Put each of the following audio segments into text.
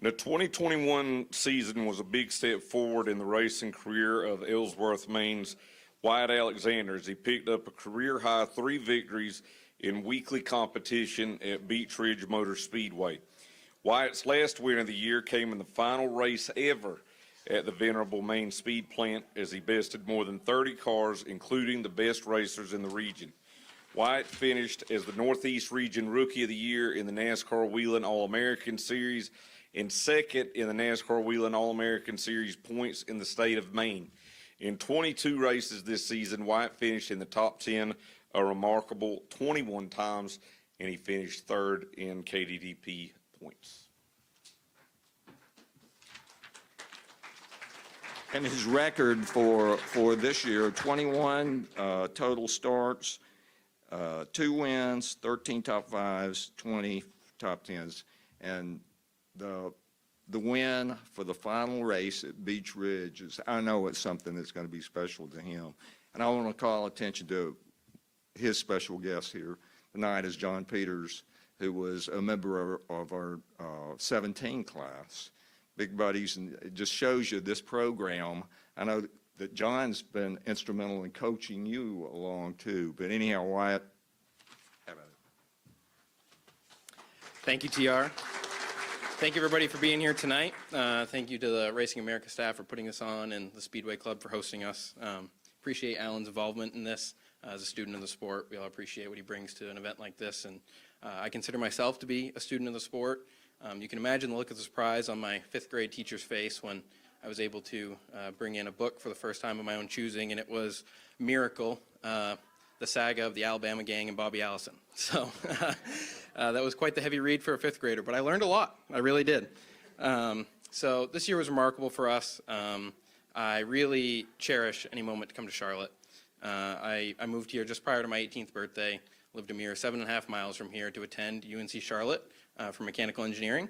The 2021 season was a big step forward in the racing career of Ellsworth, Maine's Wyatt Alexander, as he picked up a career-high 3 victories in weekly competition at Beech Ridge Motor Speedway. Wyatt's last win of the year came in the final race ever at the Venerable Maine Speed Plant, as he bested more than 30 cars, including the best racers in the region. Wyatt finished as the Northeast Region Rookie of the Year in the NASCAR Wheeling All-American Series and second in the NASCAR Wheeling All-American Series points in the state of Maine. In 22 races this season, Wyatt finished in the top 10 a remarkable 21 times, and he finished 3rd in KDDP points. And his record for this year, 21 total starts, 2 wins, 13 top 5s, 20 top 10s, and the win for the final race at Beech Ridge is, I know it's something that's going to be special to him. And I want to call attention to his special guest here tonight is John Peters, who was a member of our 17 class. Big buddies, and it just shows you this program. I know that John's been instrumental in coaching you along too, but anyhow, Wyatt, have at it. Thank you, TR. Thank you, everybody, for being here tonight. Thank you to the Racing America staff for putting this on and the Speedway Club for hosting us. Appreciate Alan's involvement in this. As a student of the sport, we all appreciate what he brings to an event like this, and I consider myself to be a student of the sport. You can imagine the look of surprise on my 5th grade teacher's face when I was able to bring in a book for the first time of my own choosing, and it was Miracle, the saga of the Alabama gang and Bobby Allison. So that was quite the heavy read for a 5th grader, but I learned a lot. I really did. So this year was remarkable for us. I really cherish any moment to come to Charlotte. I moved here just prior to my 18th birthday, lived a mere 7.5 miles from here to attend UNC Charlotte for mechanical engineering,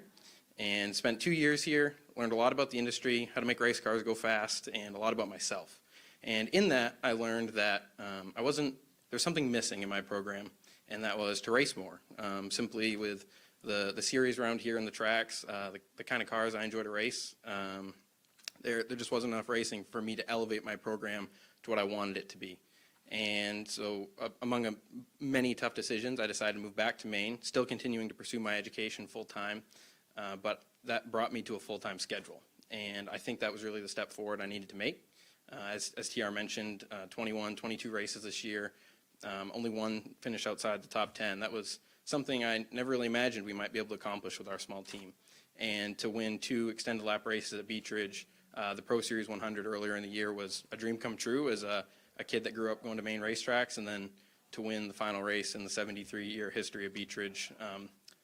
and spent 2 years here, learned a lot about the industry, how to make race cars go fast, and a lot about myself. And in that, I learned that there's something missing in my program, and that was to race more. Simply with the series around here and the tracks, the kind of cars I enjoy to race, there just wasn't enough racing for me to elevate my program to what I wanted it to be. And so among many tough decisions, I decided to move back to Maine, still continuing to pursue my education full-time, but that brought me to a full-time schedule. And I think that was really the step forward I needed to make. As TR mentioned, 22 races this year, only 1 finished outside the top 10. That was something I never really imagined we might be able to accomplish with our small team. And to win 2 extended lap races at Beech Ridge, the Pro Series 100 earlier in the year was a dream come true as a kid that grew up going to Maine racetracks, and then to win the final race in the 73-year history of Beech Ridge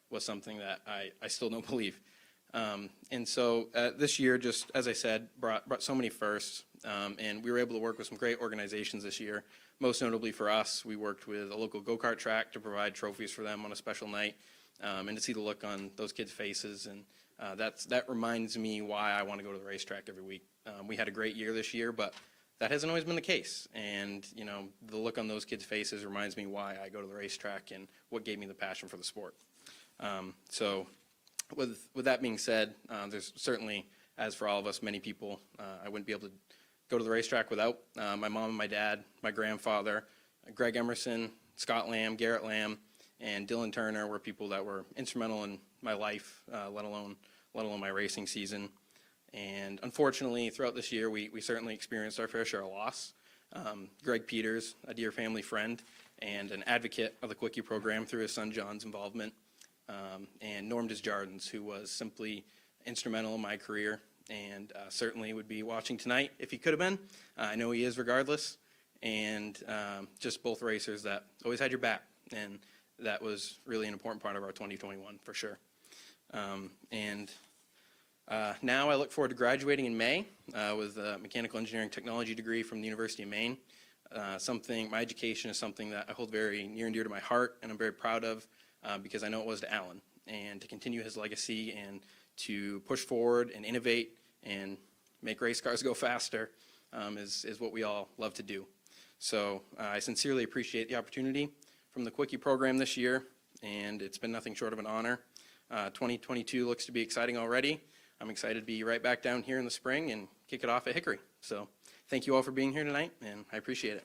was something that I still don't believe. And so this year, just as I said, brought so many firsts, and we were able to work with some great organizations this year. Most notably for us, we worked with a local go-kart track to provide trophies for them on a special night, and to see the look on those kids' faces, and that reminds me why I want to go to the racetrack every week. We had a great year this year, but that hasn't always been the case, and the look on those kids' faces reminds me why I go to the racetrack and what gave me the passion for the sport. So with that being said, there's certainly, as for all of us, many people, I wouldn't be able to go to the racetrack without. My mom and my dad, my grandfather, Greg Emerson, Scott Lamb, Garrett Lamb, and Dylan Turner were people that were instrumental in my life, let alone my racing season. And unfortunately, throughout this year, we certainly experienced our fair share of loss. Greg Peters, a dear family friend and an advocate of the Quickie program through his son John's involvement, and Norm Desjardins, who was simply instrumental in my career and certainly would be watching tonight if he could have been. I know he is regardless, and just both racers that always had your back, and that was really an important part of our 2021 for sure. Now I look forward to graduating in May with a mechanical engineering technology degree from the University of Maine. My education is something that I hold very near and dear to my heart, and I'm very proud of because I know it was to Alan. And to continue his legacy and to push forward and innovate and make race cars go faster is what we all love to do. So I sincerely appreciate the opportunity from the Quickie program this year, and it's been nothing short of an honor. 2022 looks to be exciting already. I'm excited to be right back down here in the spring and kick it off at Hickory. So thank you all for being here tonight, and I appreciate it.